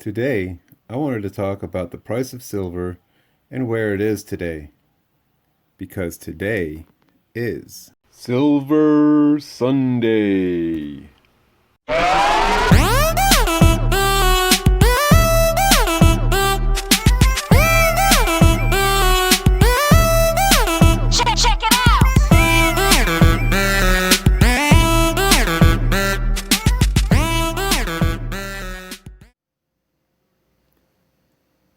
Today, I wanted to talk about the price of silver and where it is today, because today is Silver Sunday. Check it out.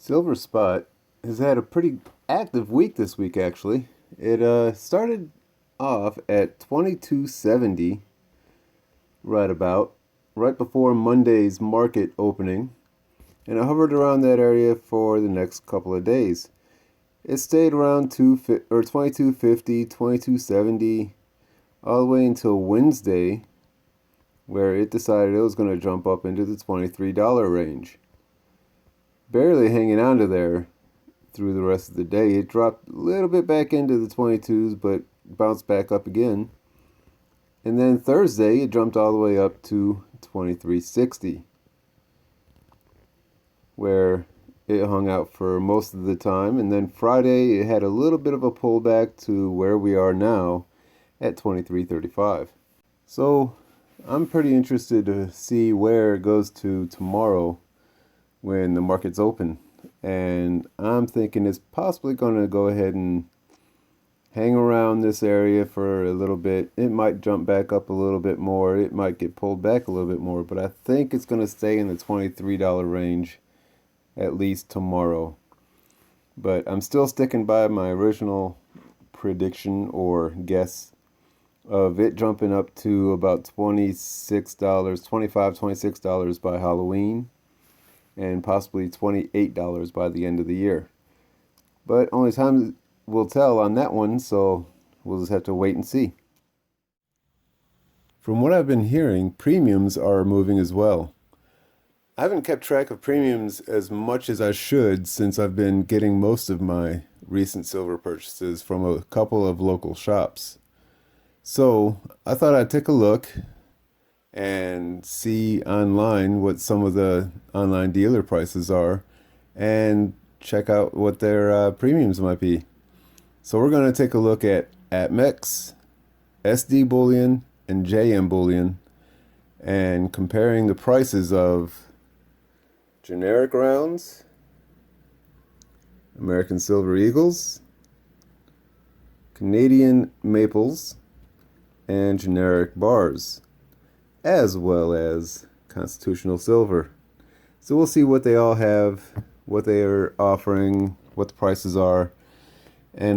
Silver spot has had a pretty active week this week, actually. It started off at 2270 right before Monday's market opening, and it hovered around that area for the next couple of days. It stayed around 2250, 2270 all the way until Wednesday, where it decided it was going to jump up into the $23 range. Barely hanging on to there through the rest of the day. It dropped a little bit back into the 22s, but bounced back up again. And then Thursday, it jumped all the way up to 2360, where it hung out for most of the time. And then Friday, it had a little bit of a pullback to where we are now at 2335. So I'm pretty interested to see where it goes to tomorrow when the market's open. And I'm thinking it's possibly going to go ahead and hang around this area for a little bit. It might jump back up a little bit more. It might get pulled back a little bit more, but I think it's going to stay in the $23 range at least tomorrow. But I'm still sticking by my original prediction or guess of it jumping up to about $26, $26 by Halloween, and possibly $28 by the end of the year. But only time will tell on that one, so we'll just have to wait and see. From what I've been hearing, premiums are moving as well. I haven't kept track of premiums as much as I should since I've been getting most of my recent silver purchases from a couple of local shops. So I thought I'd take a look and see online what some of the online dealer prices are and check out what their premiums might be. So we're going to take a look at APMEX, SD Bullion, and JM Bullion, and comparing the prices of generic rounds, American Silver Eagles, Canadian Maples, and generic bars, as well as constitutional silver. So we'll see what they all have, what they are offering, what the prices are, and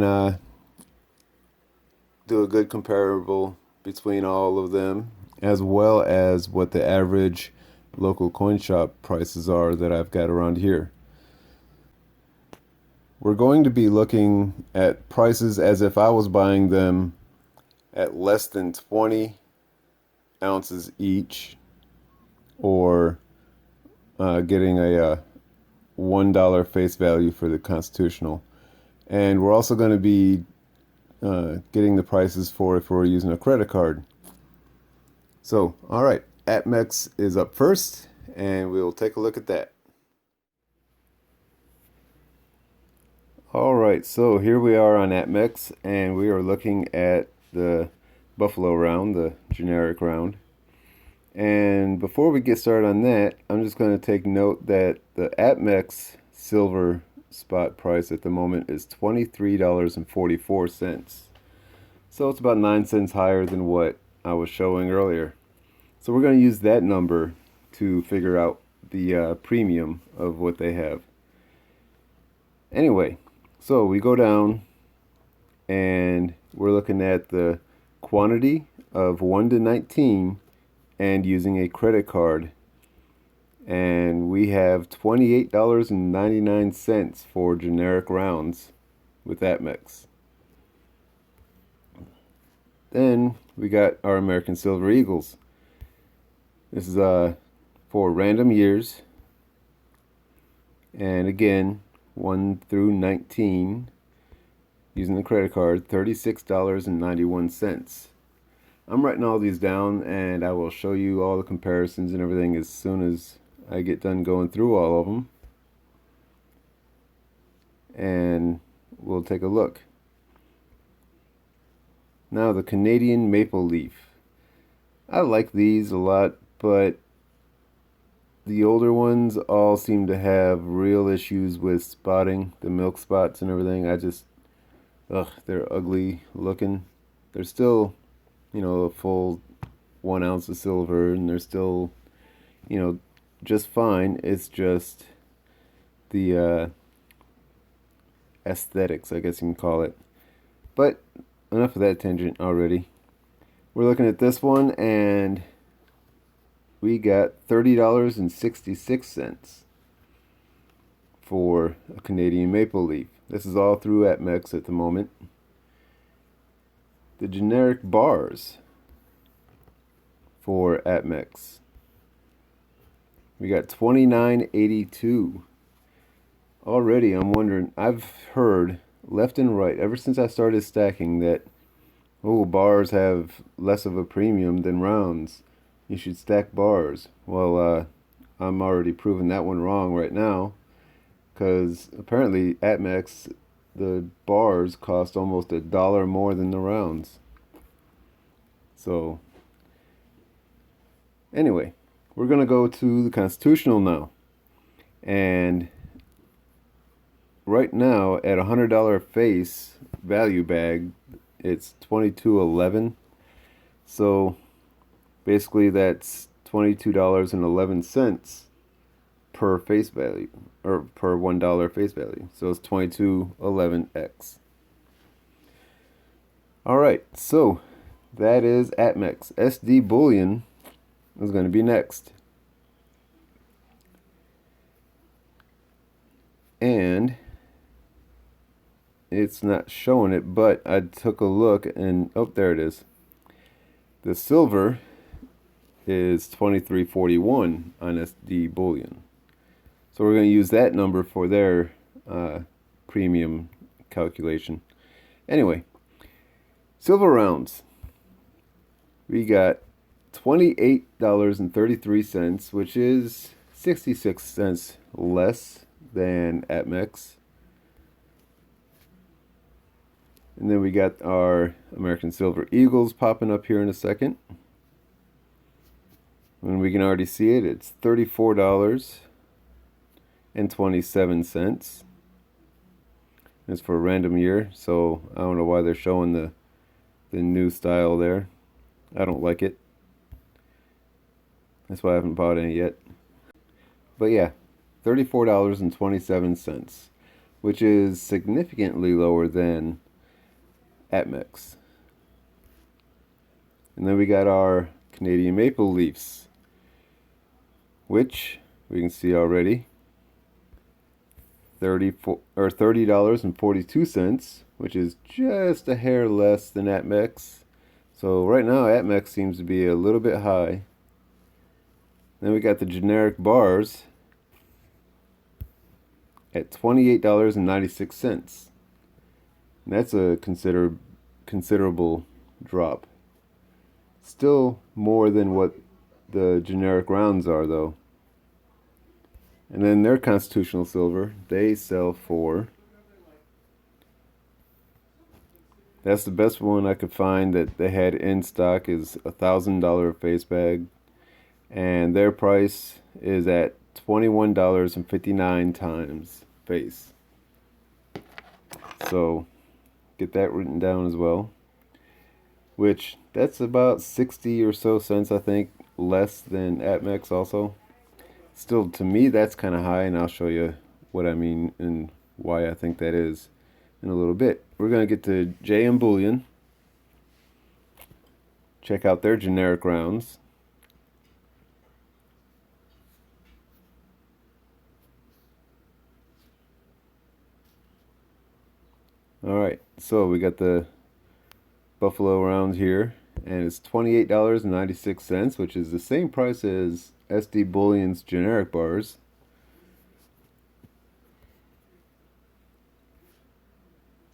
do a good comparable between all of them, as well as what the average local coin shop prices are that I've got around here. We're going to be looking at prices as if I was buying them at less than 20 ounces each, or getting a $1 face value for the constitutional. And we're also going to be getting the prices for if we're using a credit card. So, all right, APMEX is up first, and we'll take a look at that. All right, so here we are on APMEX, and we are looking at the Buffalo round, the generic round. And before we get started on that, I'm just going to take note that the APMEX silver spot price at the moment is $23.44. So it's about 9 cents higher than what I was showing earlier. So we're going to use that number to figure out the premium of what they have. Anyway, so we go down and we're looking at the quantity of 1 to 19 and using a credit card. And we have $28.99 for generic rounds with APMEX. Then we got our American Silver Eagles. This is for random years. And again, 1 through 19 using the credit card, $36.91. I'm writing all these down, and I will show you all the comparisons and everything as soon as I get done going through all of them, and we'll take a look. Now, the Canadian Maple Leaf. I like these a lot, but the older ones all seem to have real issues with spotting, the milk spots and everything. They're ugly looking. They're still, a full 1 ounce of silver, and they're still, just fine. It's just the aesthetics, I guess you can call it. But enough of that tangent already. We're looking at this one, and we got $30.66 for a Canadian Maple Leaf. This is all through APMEX at the moment. The generic bars for APMEX, we got $29.82. Already, I'm wondering, I've heard left and right ever since I started stacking that, bars have less of a premium than rounds. You should stack bars. Well, I'm already proving that one wrong right now, because apparently at Max the bars cost almost $1 more than the rounds. So anyway, we're gonna go to the Constitutional now, and right now at $100 face value bag, it's $22.11. So basically that's $22.11 per face value, or per $1 face value. So it's 22.11x. All right, so that is APMEX. SD Bullion is going to be next. And it's not showing it, but I took a look and, there it is. The silver is 2341 on SD Bullion. So we're going to use that number for their premium calculation. Anyway, silver rounds. We got $28.33, which is 66 cents less than APMEX. And then we got our American Silver Eagles popping up here in a second. And we can already see it. It's $34.27. It's for a random year, so I don't know why they're showing the new style there. I don't like it. That's why I haven't bought any yet. But yeah, $34.27, which is significantly lower than APMEX. And then we got our Canadian Maple Leafs, which we can see already $30.42, which is just a hair less than APMEX. So right now APMEX seems to be a little bit high. Then we got the generic bars at $28.96. That's a considerable drop. Still more than what the generic rounds are, though. And then their Constitutional Silver, they sell for, that's the best one I could find that they had in stock, is $1,000 face bag. And their price is at $21.59 times face. So get that written down as well, which that's about 60 or so cents, I think, less than APMEX also. Still, to me, that's kind of high, and I'll show you what I mean and why I think that is in a little bit. We're going to get to JM Bullion. Check out their generic rounds. Alright, so we got the Buffalo round here, and it's $28.96, which is the same price as SD Bullion's generic bars.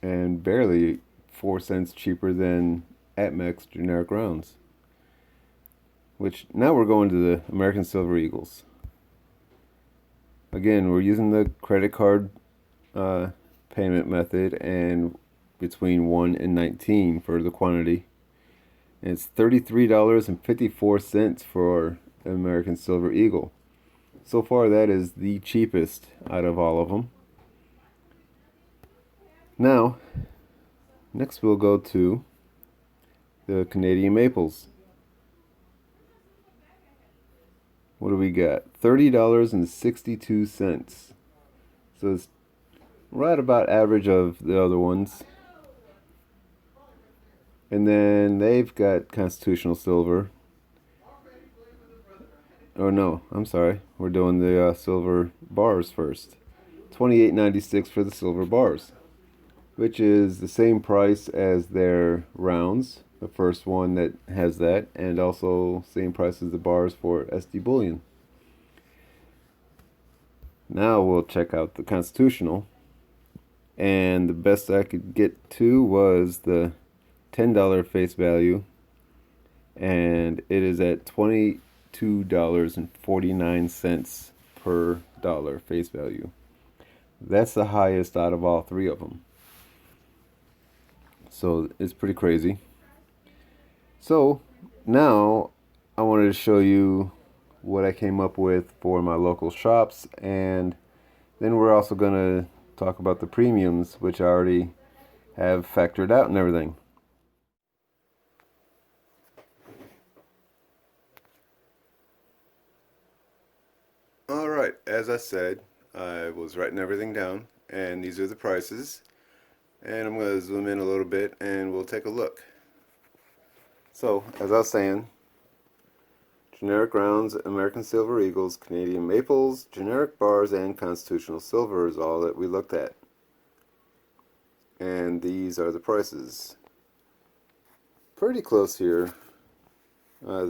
And barely 4 cents cheaper than APMEX generic rounds. Which, now we're going to the American Silver Eagles. again, we're using the credit card payment method, and between 1 and 19 for the quantity. And it's $33.54 for American Silver Eagle. So far, that is the cheapest out of all of them. Now, next we'll go to the Canadian Maples. What do we got? $30.62. So it's right about average of the other ones. And then they've got Constitutional Silver. Oh no, I'm sorry. We're doing the silver bars first. $28.96 for the silver bars, which is the same price as their rounds, the first one that has that, and also same price as the bars for SD Bullion. Now we'll check out the Constitutional, and the best I could get to was the $10 face value, and it is at $22.49 per dollar face value. That's the highest out of all three of them. So it's pretty crazy. So now I wanted to show you what I came up with for my local shops, and then we're also going to talk about the premiums, which I already have factored out and everything. Alright, as I said, I was writing everything down, and these are the prices. And I'm going to zoom in a little bit and we'll take a look. So, as I was saying, generic rounds, American Silver Eagles, Canadian Maples, generic bars, and Constitutional Silver is all that we looked at. And these are the prices. Pretty close here.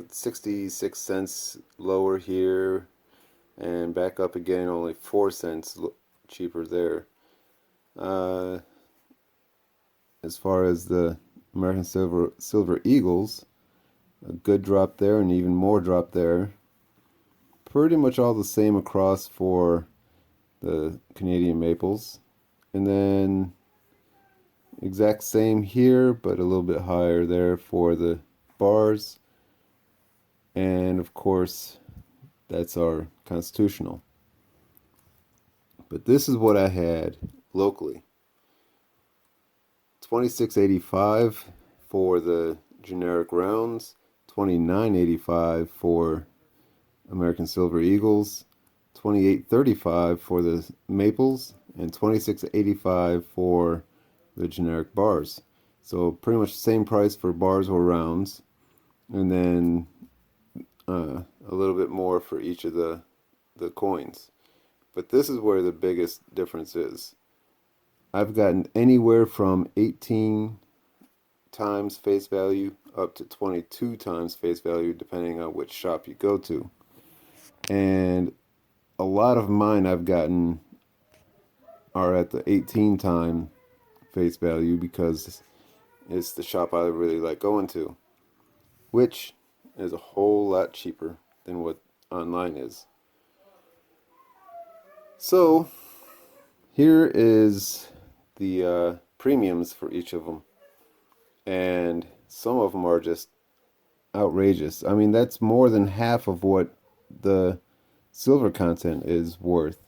66 cents lower here, and back up again, only 4 cents cheaper there. As far as the American Silver Eagles, a good drop there and even more drop there. Pretty much all the same across for the Canadian Maples. And then exact same here, but a little bit higher there for the bars. And of course, that's our Constitutional. But this is what I had locally. $26.85 for the generic rounds, $29.85 for American Silver Eagles, $28.35 for the Maples, and $26.85 for the generic bars. So pretty much the same price for bars or rounds, and then a little bit more for each of the coins. But this is where the biggest difference is. I've gotten anywhere from 18 times face value up to 22 times face value, depending on which shop you go to. And a lot of mine I've gotten are at the 18 time face value because it's the shop I really like going to, which is a whole lot cheaper than what online is. So here is the premiums for each of them, and some of them are just outrageous. I mean, that's more than half of what the silver content is worth.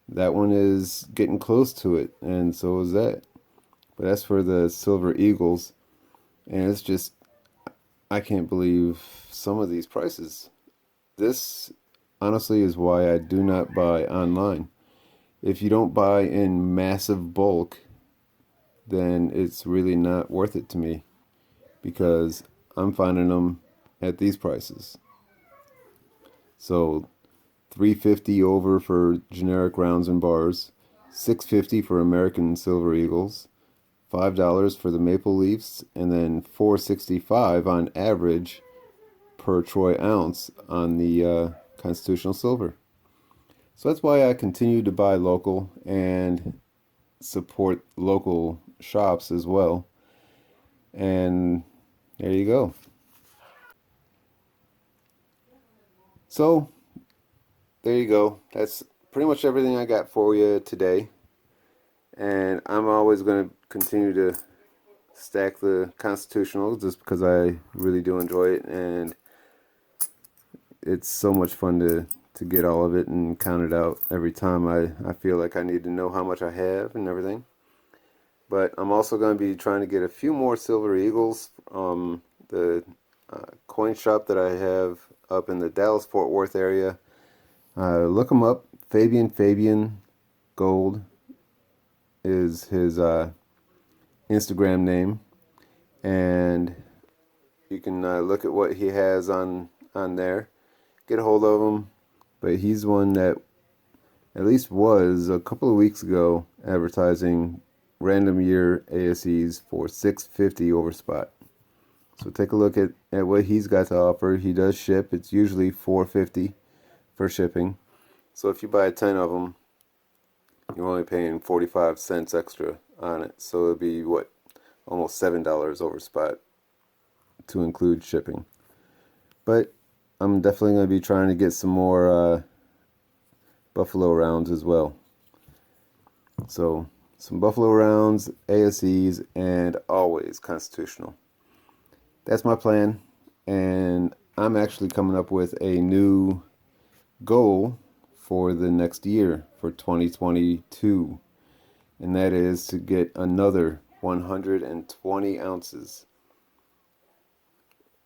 That one is getting close to it, and so is that. But that's for the Silver Eagles, and it's just, I can't believe some of these prices. This honestly is why I do not buy online. If you don't buy in massive bulk, then it's really not worth it to me, because I'm finding them at these prices. So $3.50 over for generic rounds and bars, $6.50 for American Silver Eagles, $5 for the Maple Leafs, and then $4.65 on average per troy ounce on the Constitutional Silver. So that's why I continue to buy local and support local shops as well. And there you go. So there you go. That's pretty much everything I got for you today. And I'm always going to continue to stack the Constitutional just because I really do enjoy it. And it's so much fun to get all of it and count it out every time I feel like I need to know how much I have and everything. But I'm also going to be trying to get a few more Silver Eagles from the coin shop that I have up in the Dallas-Fort Worth area. Look him up. Fabian Gold is his Instagram name. And you can look at what he has on there. Get a hold of him. But he's one that at least was a couple of weeks ago advertising random year ASEs for $650 over spot. So take a look at what he's got to offer. He does ship. It's usually $450 for shipping. So if you buy 10 of them, you're only paying 45 cents extra on it. So it'll be what, almost $7 over spot to include shipping. But I'm definitely going to be trying to get some more Buffalo rounds as well. So some Buffalo rounds, ASEs, and always Constitutional. That's my plan, and I'm actually coming up with a new goal for the next year, for 2022, and that is to get another 120 ounces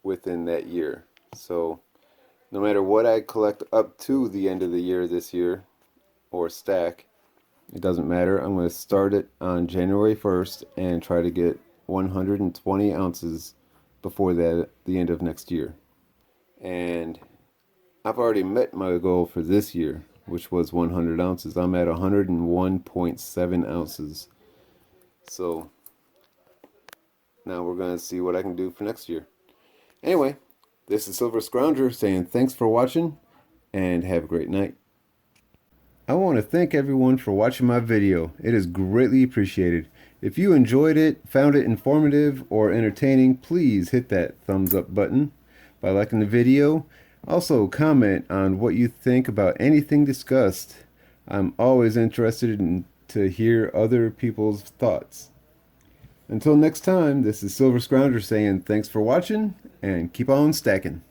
within that year. So no matter what I collect up to the end of the year this year, or stack, it doesn't matter. I'm going to start it on January 1st and try to get 120 ounces before the end of next year. And I've already met my goal for this year, which was 100 ounces. I'm at 101.7 ounces. So now we're going to see what I can do for next year. Anyway, this is Silver Scrounger saying thanks for watching and have a great night. I want to thank everyone for watching my video. It is greatly appreciated. If you enjoyed it, found it informative or entertaining, please hit that thumbs up button by liking the video. Also comment on what you think about anything discussed. I'm always interested to hear other people's thoughts. Until next time, this is Silver Scrounger saying thanks for watching and keep on stacking.